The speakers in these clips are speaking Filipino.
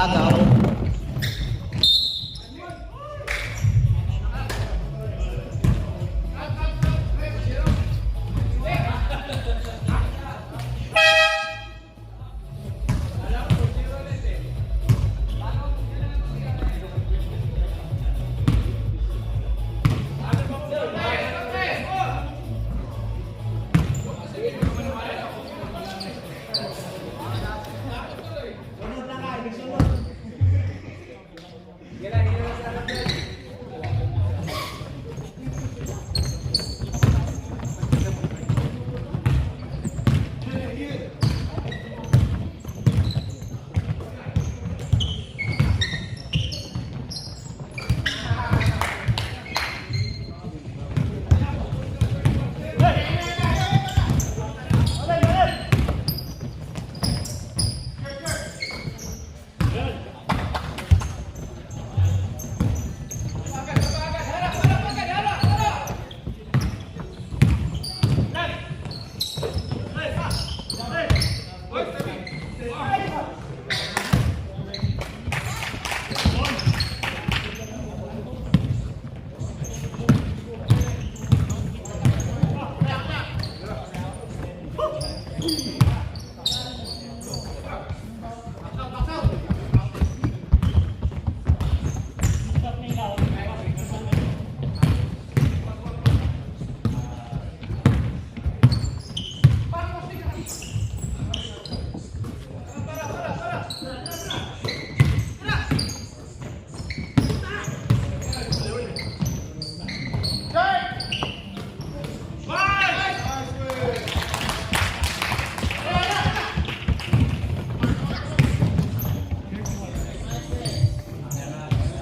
agaw.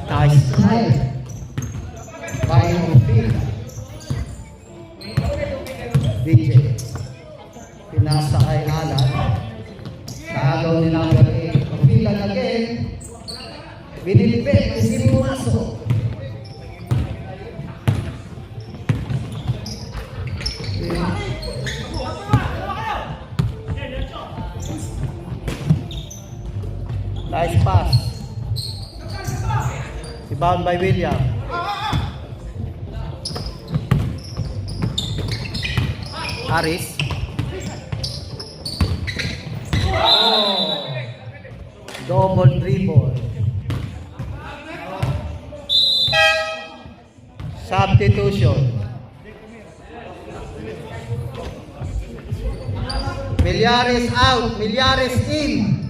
Nice try by Opila. DJ pinasa kay Alan. Kagaw ni number 8. Opila again. Binilibet. Hindi pumasok. Nice pass. Rebound by William. Harris. Oh. Double dribble. Substitution. Millares out. Millares in.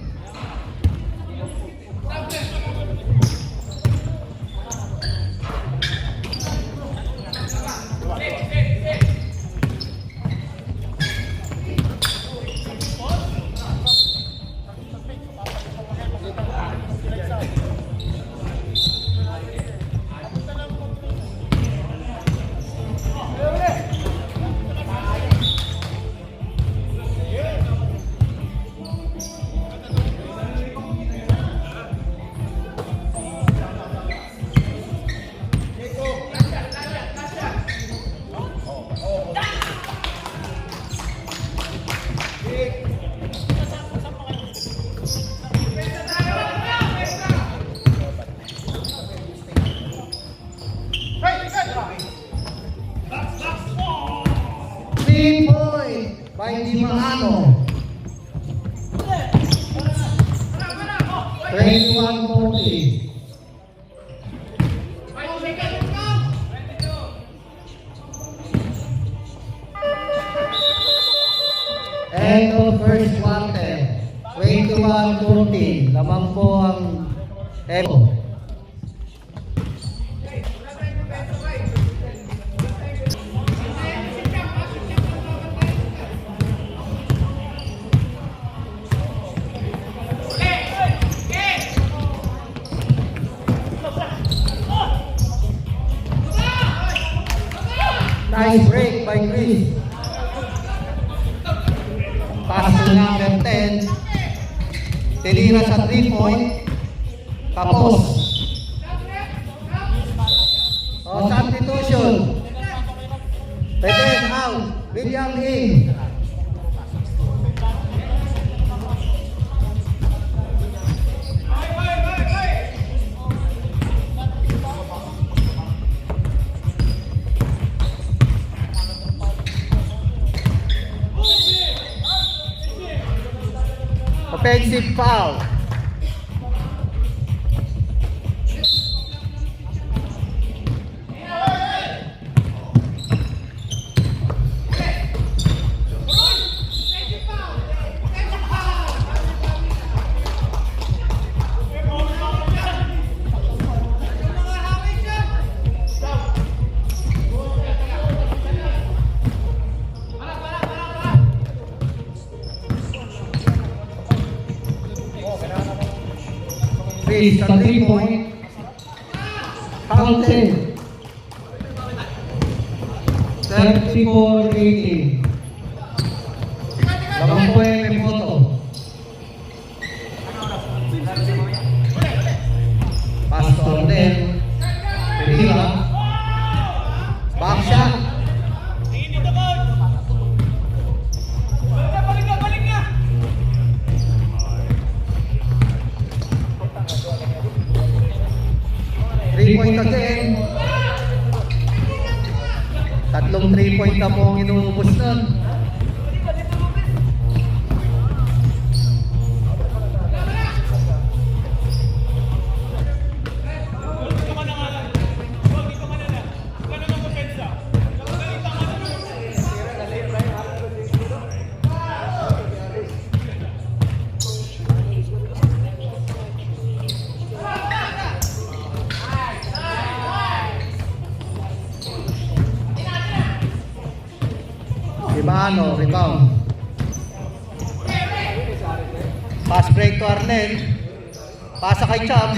By Dimano. 21-40. End of first quarter. 21-14. Lamang po ang Evo. Nice break by Chris. Pass to number 10. Tinira sa 3-point. Tapos. Oh, substitution. Pwede out. William in. Offensive foul. Is the 3-point. Counted. 34-18. Lamang po yung may photo. Pastor din. Pedila. Back shot. Three-point again. Tatlong 3-point na po ang inuubos nun. Ibano, rebound. Pass break to Arnel. Pasa kay Cham.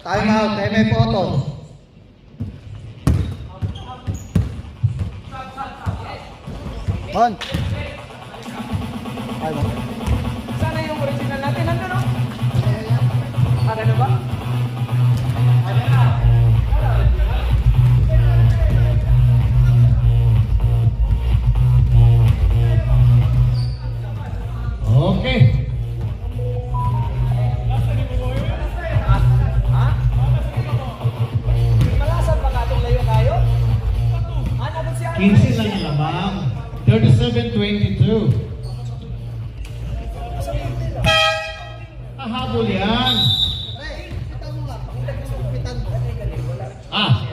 Time out, MF Auto. On. Ay mo. Sana yung original natin, nandun no? Ano na ba? Okay. Ha? Malasan ba nga itong layo kayo? Ano ba siya? 15 lang yung lamang. 37-22. Hahabol yan. Ah.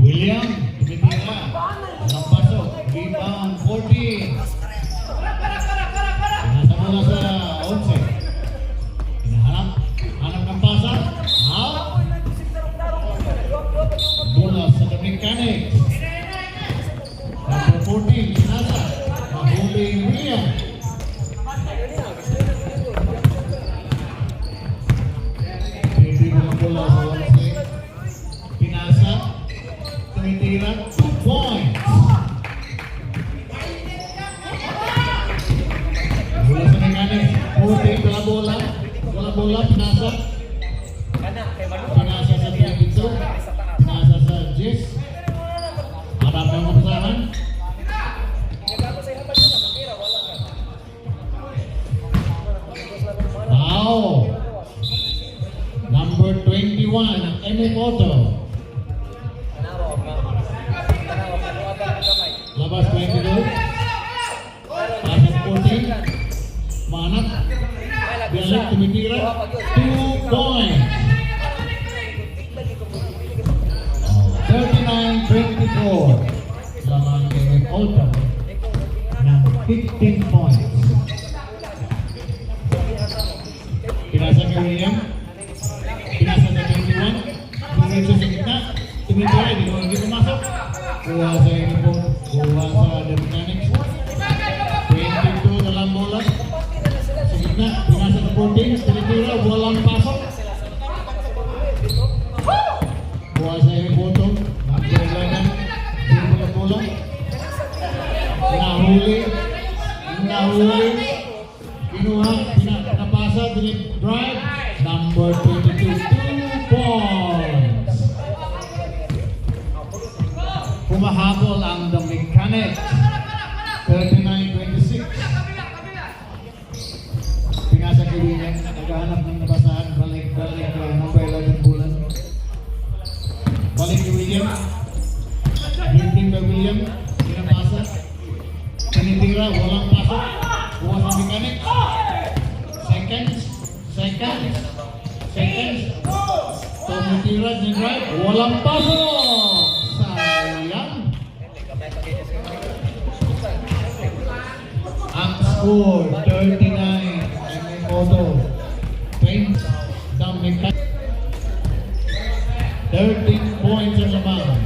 William, tumitira. Ang pasok. Rebound 14. Nasa mula sa 11. Hanap ng pasa. Out. Bola sa The Mechanics. Number 14, Inasa. Mahuli William. Hindi mo ang bola sa 11. Pinasa. Tumitira. 2 points. Bola sa Mechanics. 14, wala bola. Wala bola, pinasa. Pinasa sa 22. Pinasa sa Jess. Harap ng mapasahan. Wow! Number 21, Emi Moto. Labas 22. Pasok 14. Manap. Bialik tumitira. 2 points. 39-24. Lamang Emi Moto ng 15 points. Pinasa kay William. Pinasa sa 21. Pinasa sa gitna. Tumitira. Hindi pumasok. Kuha sa Emi po. Kuha sa The Mechanics. 22 dalam bola. Sa gitna. Pinasa sa 14. Tumitira. Walang pasok. Kuha sa Emi Moto. Nagkailangan. Hindi mo bola. Nahuli. Kinuha. Pinapasa. Drive. Number 22. 2 points. Pumahabol ang The Mechanics. 39-26. Pinasa kay William, naghahanap ng nabasahan, balik, number 11 Bulan. Balik kay William. Dribbling by William, pinapasa. Tinitira, walang pasok. Bukas ang mechanic. Seconds. Tumitira, din right, walang pasok. Sayang. Ang score, 39. May photo. 20. The mechanic. 13 points ang lamang.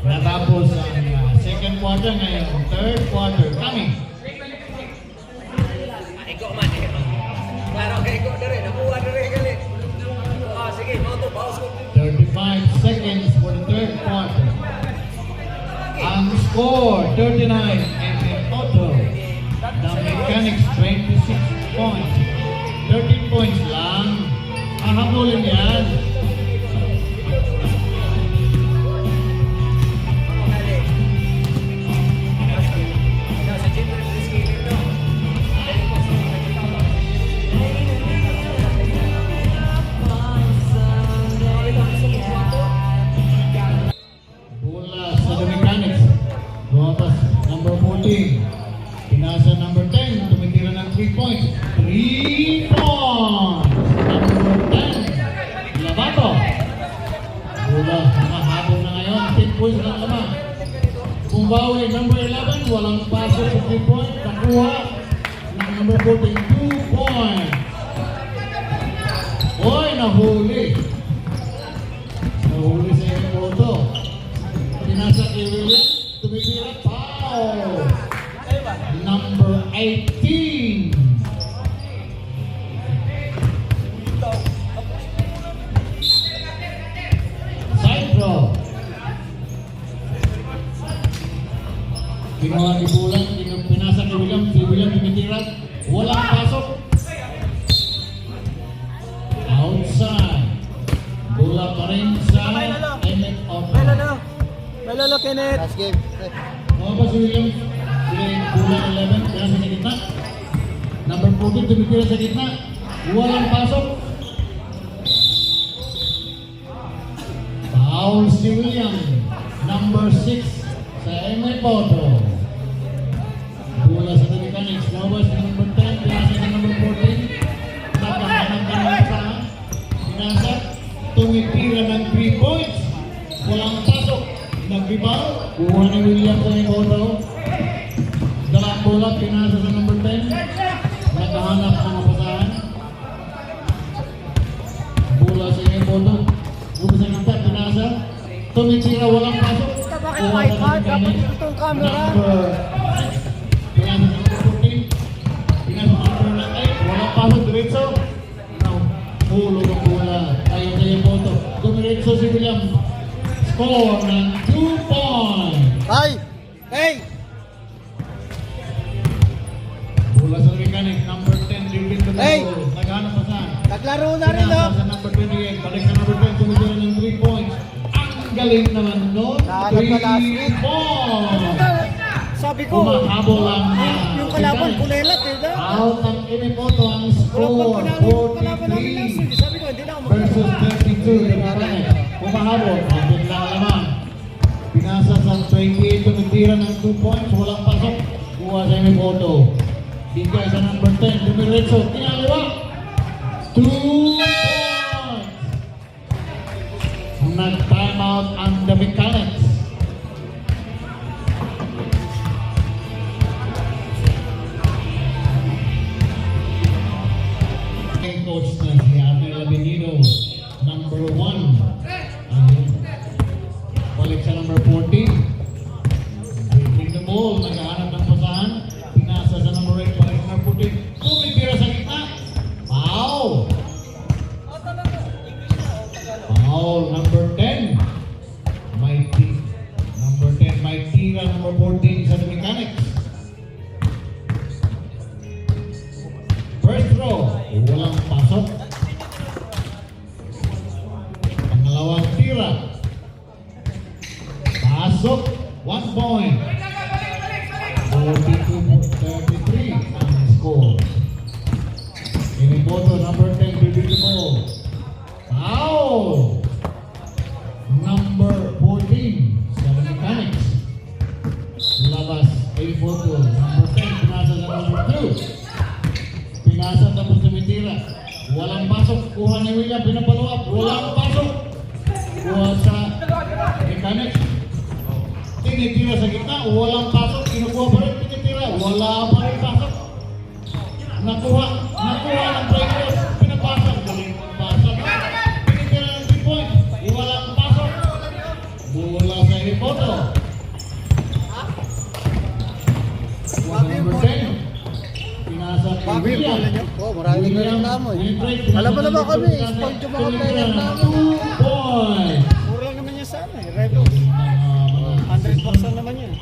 Natapos ang second quarter ngayon, third quarter coming. Ikaw man. Klaro kay ikaw na rin. Nakuha na rin galit. Sige, mo to. Bawas ko. 35 seconds for the third quarter. Ang score, 39 and in total, the Mechanics 26 points. 13 points lang. Hahabulin yan. Bola sa The Mechanics. Lumabas, number 14. Pinasa number 10. Tumitira ng 3 points. 3 points! Number 10. Labato. Bola, nakahabol na ngayon. 10 points lang naman. Kumbawi, number 11. Walang pasok sa 3 points. Nakuha ng number 14. 2 points. Oy, nahuli. Nahuli sa yung photo. Pinasa kay William, tumitira, foul! Number 18. Side draw. Ginawa ni Bulan, pinasa kay William, si William tumitira, walang pasok. Outside. Bola pa rin sa Emmett Otto. Malolo, Kenneth. Last game. Mga si William, bola 11, pinasa sa gitna. Number 14, tumitira sa gitna. Walang pasok. Foul si William. Number 6 sa Emmett Otto. Bola sa The Mechanics. Lumabas sa number 10, pinasa sa number 14. Nagkahanap ka ng isa. Pinasa, tumitira ng 3 points. Walang pasok. Nag-rebound. Kuha ni William sa yung auto. Dalang bola, pinasa sa number 10. Naghahanap ng mapasahan. Bola sa yung auto. Buka sa kita, pinasa. Tumitira, walang pasok. Bakit may iPad? Dapat itong camera. Pinasa sa number 14. Pinasa sa number 8. Walang pasok, diretso. Hulog ang bola. Ayaw sa yung auto. Dumiretso si William. Score ng 2 points. Ay! Hey! Bola sa Mechanic, number 10, dribbling the Hey! ball. Naghanap pa saan? Naglaro na rin, Pinasa no? sa number 28, balik sa number 10, tumitira ng 3 points. Ang galing naman nun. Nahanap ka last 3 week. points. Sabi ko, Humahabol ang yung kalaban, kulelat eh. out ng Inipoto ang score, Kalaban namin last 43 week. Sabi ko, hindi na ako versus 32. The Mechanic. Humahabol, atin lang naman. Pinasa sa 28, tumitira ng 2 points, walang pasok. Kuha sa Inipoto. Bigay sa number 10, dumiretso, kinaliwa. 2 points. Nag-time out ang The Mechanics. Coach na si Arnel Avenido, number 1. Balik sa number 14. Dribbling the ball, naghahanap ng pasahan. Pinasa sa number 8, balik sa number 14. Tumitira sa gitna. Foul! Foul number 10. Mighty. Number 10, Mike Tira. Number 14 sa The Mechanics. First throw. Walang pasok. Pangalawang tira. Pasok. 1 point. 42-33 ang score. Iniboto number 10, bibig mo. Foul! Number 14 sa The Mechanics. Labas, Iniboto. Number 10, pinasa sa number 2. Pinasa tapos tumitira. Walang pasok. Kuha ni William, pinapalo up. Walang pasok. Kuha sa Mechanics. Tinitira sa gitna. Walang pasok. Kinukuha pa rin. Tinitira. Wala pa rin pasok. Nakuha ng players. Pinapasok. Galing pasok. Tinitira ng 3 points. Walang pasok. Bola sa Iniboto. Number 10. Pinasa kay Bago yung William. bola niyo. Oh, marami na rin namo eh. Alam mo na ba kami, spoiled yung mga player namin. 2 points. Mura lang naman yan sa amin. Rebels. 100 lang naman yun.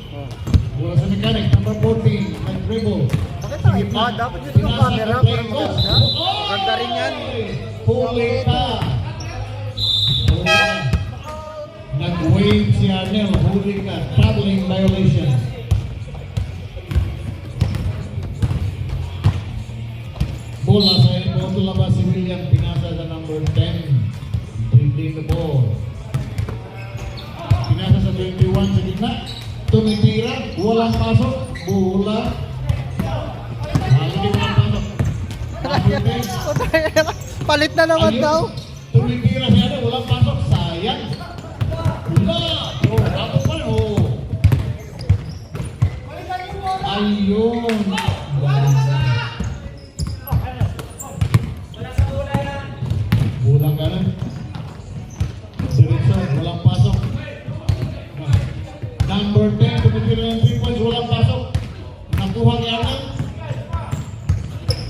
Bola sa Mechanic, number 14, nag-dribble. Bakit tayo? Dapat yun yung camera para maganda. Maganda rin yan. Puli pa. Nag-wave si Arnel, huli ka, traveling violation. Bola sa Iniboto, labas si William, pinasa sa number 10. Dribbling the ball. Pinasa sa 21 sa gitna. Tumitira, walang pasok. Bola. Hindi walang pasok. Number 10. Palit na naman Ayun. daw. Tumitira siya na, walang pasok. Sayang. Wala. Oh, tapos pa rin. Oh. Ayun. Bulang ka na. Diretso, walang pasok. Number 10, tumitira ng 3 points, walang pasok. Nakuha ni Arnold.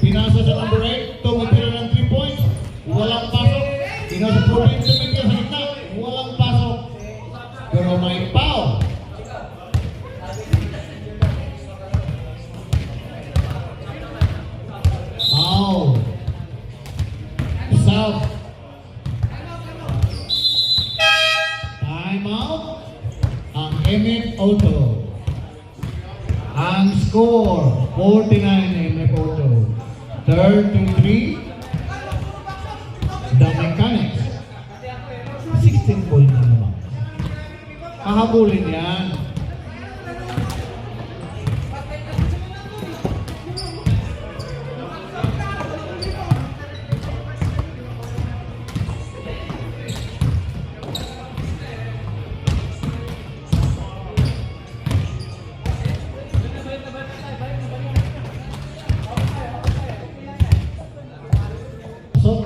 Pinasa sa number 8, tumitira ng 3 points, walang pasok. Pinasa 14, tumitira sa gitna, walang pasok. Pero may foul. Foul. South. Time out. Ang MF Auto. Ang score, 49 MF Auto. 33. The Mechanics. 16 points na naman. Kahabulin yan. So,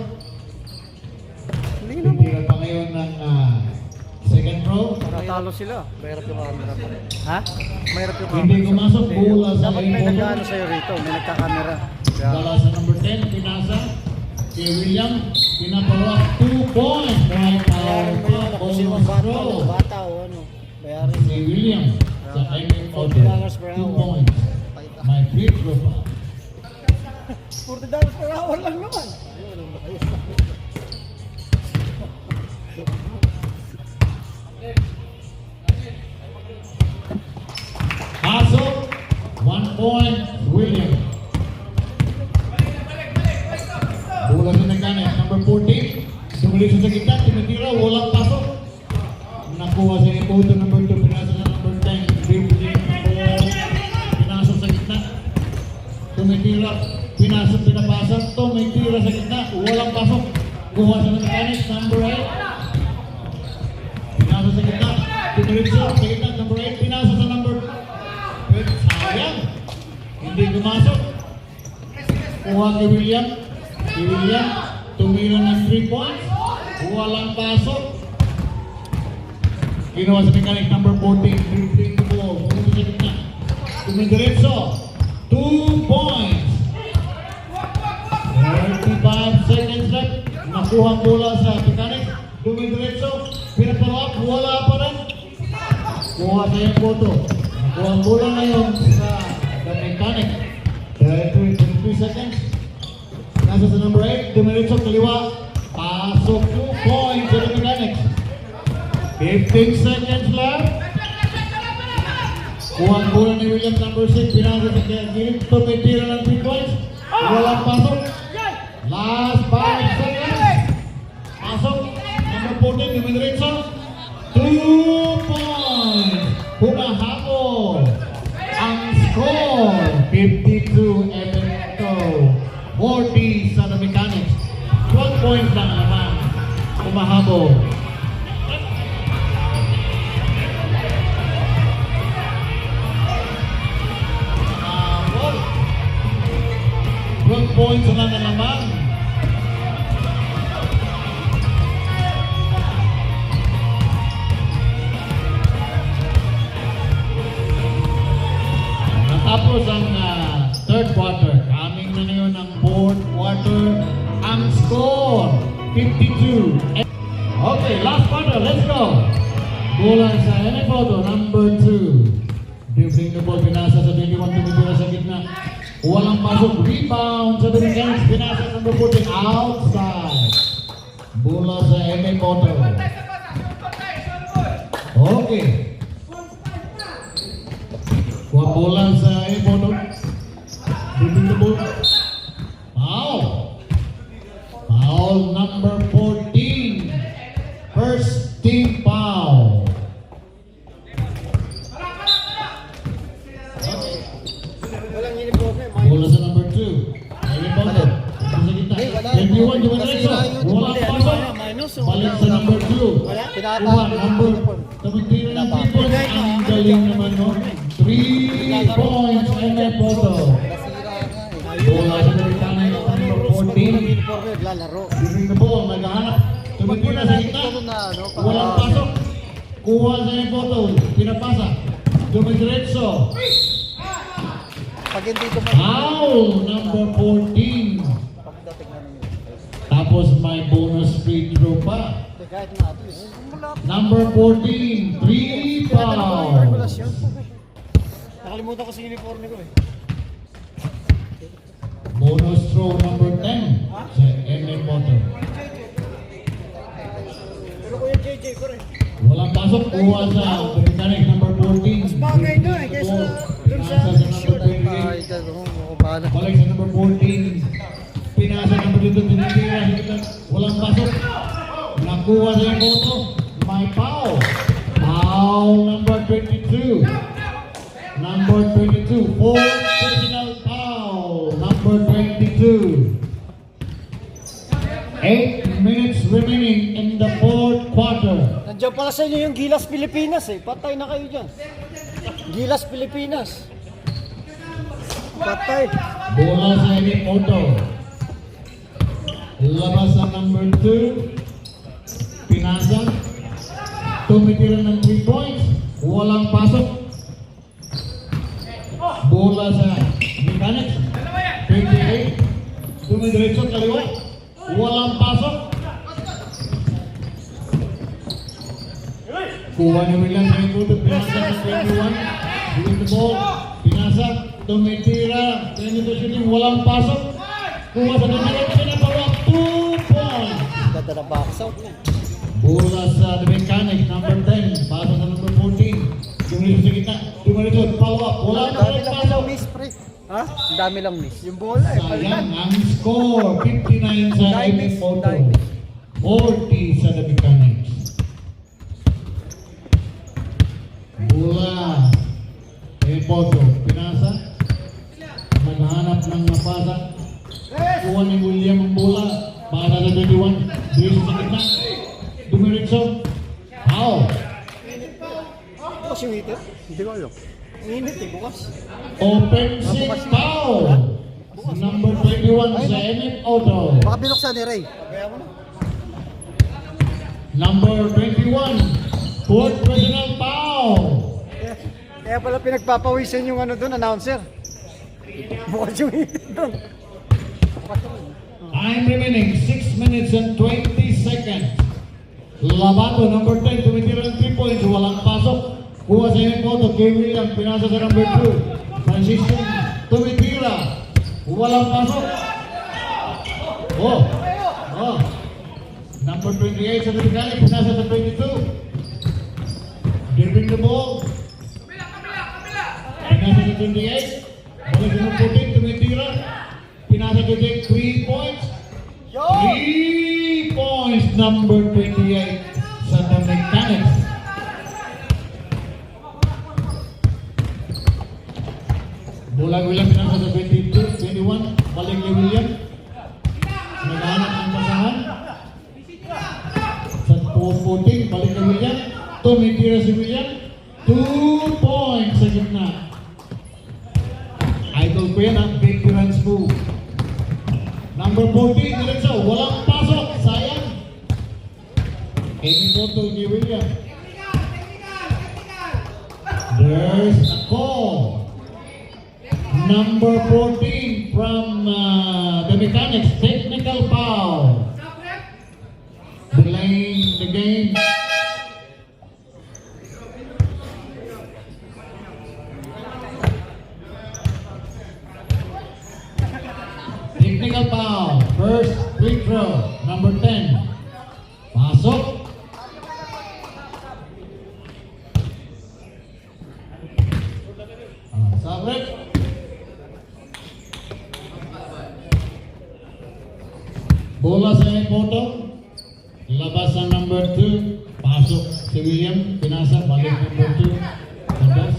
titira pa ngayon ng second row. Natalo sila. Mahirap yung camera pa. Ha? Mahirap yung Hindi pumasok, bola sa Dapat may Iniboto. nag-ano sa'yo rito. May nagka-camera. Bola sa number 10, pinasa. Kay William, pinapalawak 2 points. Right Bayaran mo yun. Kasi yung bata o ano. Bayaran mo. Si William sa MF Auto, $40 per 2 hour. points. My free throw foul. $40 per hour lang naman. Pasok, 1 point, William. Bola sa Mechanic, number 14. Sumuli sa gitna, tumitira, walang pasok. Nakuha sa Iniboto, number 2. Pinasa sa number 10. Dribbling, pinasa sa gitna. Tumitira, pinasa, pinapasa. Tumitira sa gitna, walang pasok. Kuha sa Mechanic, number 8. Pinasa sa gitna. Tumiritso sa gitna, number 8. Pinasa sa number 8. Sayang. Hindi gumasok. Kuha kay William. Si William, tumira ng 3 points. Walang pasok. Ginawa sa Mechanic, number 14. Dribbling the ball. Pumunta sa gitna. Tumidiretso. 2 points. 35 seconds left. Nakuha ang bola sa Mechanic. dumidiretso, pinaparap, wala pa rin. Kuha sa yung photo. Nakuha ang bola ngayon sa The Mechanic. Dahil 23 seconds. Nasa sa number 8, dumidiretso, kaliwa. Pasok 2 points sa The Mechanic. 15 seconds left. Kuha ang bola ni Williams, number 6, pinasa sa gilid, tumitira ng 3 points. Walang pasok. Last 5 seconds. Pasok. Number 14, dumidiretso. 2 points. Humahabol. Ang score, 52 Ebeneto. 40 sa The Mechanics. 12 points lang naman. Humahabol. Humahabol. 12 points lang naman. Tapos ang third quarter, coming na ngayon ang fourth quarter. Ang score, 52. Okay, last quarter, let's go. Bola sa Enefoto, number 2. Dribbling the ball, pinasa sa 21, tumitira sa gitna. Walang pasok, rebound sa Dominicanos, pinasa sa number 14, outside. Bola sa Enefoto. Okay. Kuha bola sa Enefoto. Dribbling the ball. Foul. Foul number 14. First team foul. Walang uniform eh. Bola sa number 2. Enefoto. Sa gitna. 21, dumiretso. Walang pasok. Balik sa number 2. Kuha number. Tumitira ng 3 points. Ang galing naman no. 3 points Enefoto. Bola sa Dominicanos, number 14. Giving the ball, naghahanap. Tumitira sa gitna. Walang pasok. Kuha sa Enefoto. Pinapasa. Dumidiretso. Pag hindi ko Foul number 14. Tapos may bonus free throw pa. Number 14, 3 fouls. Nakalimutan ko sa uniform ko eh. Bonus throw number 10 sa Enefoto. Pero Kuya JJ ko rin. Walang pasok, kuha sa Dominicanos number 14. Mas bagay na eh, kaysa dun sa number 28. Balik sa number 14. Pinasa number 2, tinitira. Walang pasok. Nakuha sa Enefoto. May foul. Foul number 22. Number 22. Fourth personal foul. Number 22. 8 minutes remaining in the fourth quarter. Nandiyan pala sa inyo yung Gilas Pilipinas eh. Patay na kayo dyan. Gilas Pilipinas. Patay. Bola sa Enefoto. Labas sa number 2. Pinasa. Tumitira ng 3 points. Walang pasok. Bola sa Mechanics. 28. Tumidiretso kaliwa. Walang pasok. Kuha ni Williams sa ikutot. Pinasa sa 21. With the ball. Pinasa. Tumitira. Tumitira shooting. Walang pasok. Kuha sa Dominicanos. Pinaparap. 2 points. ganda na box out na. Bola sa The Mechanic, number 10. Pasa sa number 14. Dumiretso sa gitna. Dumiretso. Follow up. Wala Ang na dami rin lang pasok. miss, pre. Ha? Ang dami lang miss. Yung bola eh. Sayang ang score. 59 sa Dimes, Enefoto. dimes. 40 sa The Mechanics. Bola. Enefoto. Pinasa. Maghanap ng napasa. Kuha ni William ang bola. Para sa 21. Dumiretso sa gitna. Dumiretso. Foul. Bukas yung heater? Hindi ko alam. Init eh, bukas. Offensive foul. Number 21 sa Enefoto. Baka binuksan ni Ray. Kaya mo na. Number 21. Fourth personal foul. Kaya pala pinagpapawisan yung ano doon, announcer. Bukas yung heater doon. Time remaining 6 minutes and 20 seconds. Labato, number 10, tumitira ng 3 points, walang pasok. Kuha sa inyo po, Kay William, pinasa sa number 2. Transition, tumitira, walang pasok. Oh. Number 28 sa Dominicana, pinasa sa 22. Dribbling the ball. Pinasa sa 28. Balik sa number 14, tumitira. Pinasa sa 3 points. 3 points, number 28 sa Dominicana. Bulag William, pinasa sa 22, 21. Balik kay William. Naghahanap ng pasahan. Sa 14, balik kay William. Tumitira si William. 2 points sa gitna. Idol ko yan ang big runs move. Number 14, diretso. Walang pasok. Sayang. Any photo kay William. There's a call. Number 14 from the Mechanics, technical foul. Delaying the game. Technical foul. First free throw. Number 10. Pasok. Sabrek. Bola sa photo. Labas ang number 2. Pasok si William. Pinasa. Balik number 2. Labas.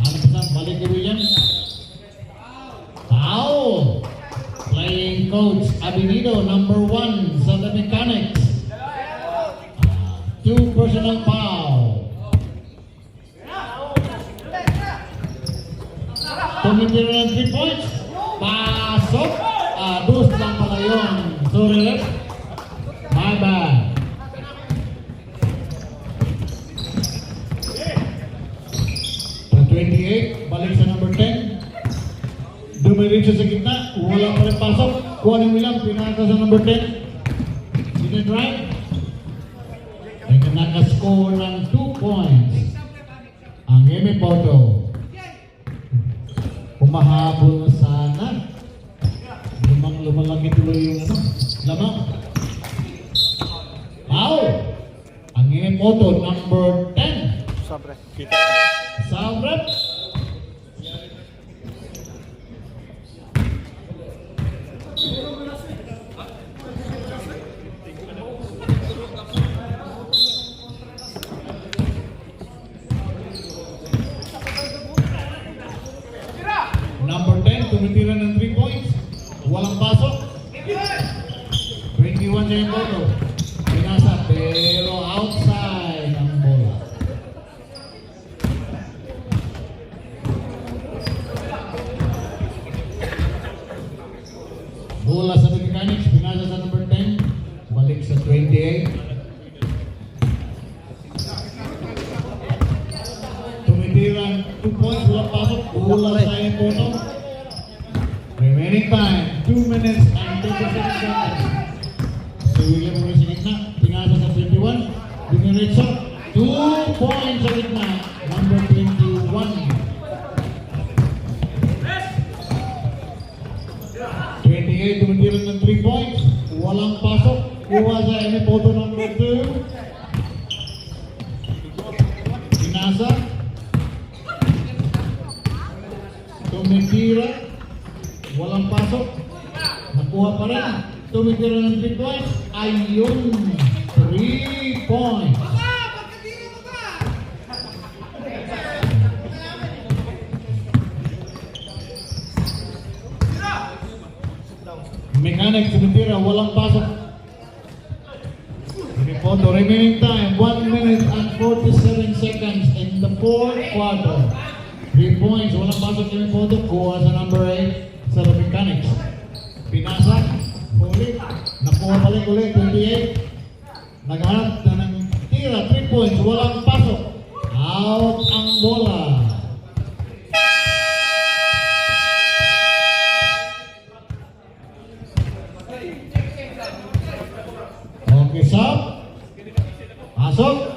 Anak sa balik si William. Foul. Playing coach Abinido, number 1 sa The Mechanics. 2 personal foul. Tumitira ng 3 points. Pasok. Dos lang pala yun. Sorry, ref. My bad. Sa 28, balik sa number 10. Dumiretso sa gitna. Wala pa rin pasok. Kuha ni William. Pinaka sa number 10. Sinidrive. Ay nakaskore ng 2 points. Ang Emi Poto. Kumahabol na sana. Lumalaki tuloy yung lamang. Foul! Ang Emi Poto, number 10. Sabre. Sabre. Number 10, tumitira ng 3 points. Walang pasok. 21 na yung boto. Pinasa, pero outside ang bola. Bola sa Mechanics, pinasa sa number 10. Balik sa 28. Tumitira 2 points, walang pasok. Bola sa yung boto. Remaining time, 2 minutes and 37 seconds. Si William muna sa gitna, pinasa sa 21. Dumiretso, 2 points sa gitna, number 21. 28, tumitira ng 3 points. Walang pasok. Kuha sa Emi Poto number 2. Pinasa. Tumitira. Walang pasok. Nakuha pa rin. Tumitira ng 3 points. Ayun. 3 points. Mechanics tumitira. Walang pasok. Photo. Remaining time. 1 minute and 47 seconds in the 4th quarter. 3 points. Walang pasok yung photo. Kuha sa number 8 sa Mechanics. Pinasa. Ulit. Nakuha balik ulit. 28. Naghanap na ng tira. 3 points. Walang pasok. Out ang bola. Okay, stop. Pasok.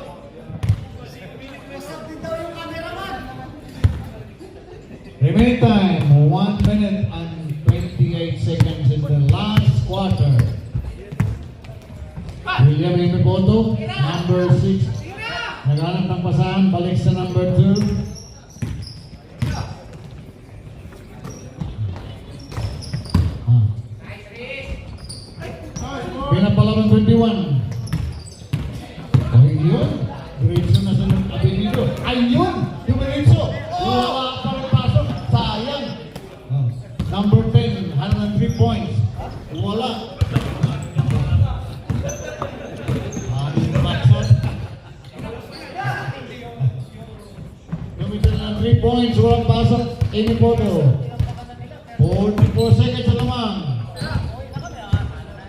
Remaining time, 1 minute and 28 seconds in the last quarter. William Imipoto, number 6. Naghanap ng pasahan, balik sa number 2. Pinapalaban 21. Ayun, diretso na sa nagkabinido. Ayun, dumiretso. Wala pa rin pasok. Sayang. Number 10, 103 points. Wala. Aling pasok. Dumiretso na 3 points. Walang pasok. Imipoto. 44 seconds na lamang.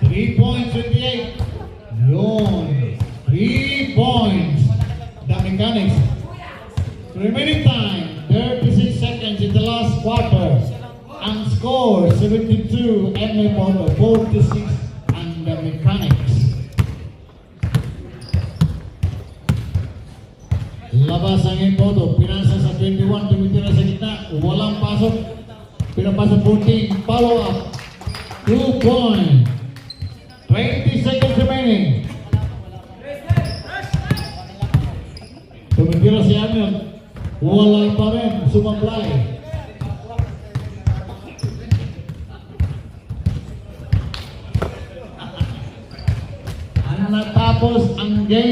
3 points, 28. Yun. 3 points. The Mechanics. Remaining time, 36 seconds in the last quarter. And score, 72. MA Moto, 46. And the Mechanics. Labas ang Impoto. Pinasa sa 21. Tumitira sa gitna. Walang pasok. Pinapasa 14. Follow up. 2 points. 20 seconds remaining. Tumitira si Amion. Wala pa rin. Sumablay. Natapos ang game.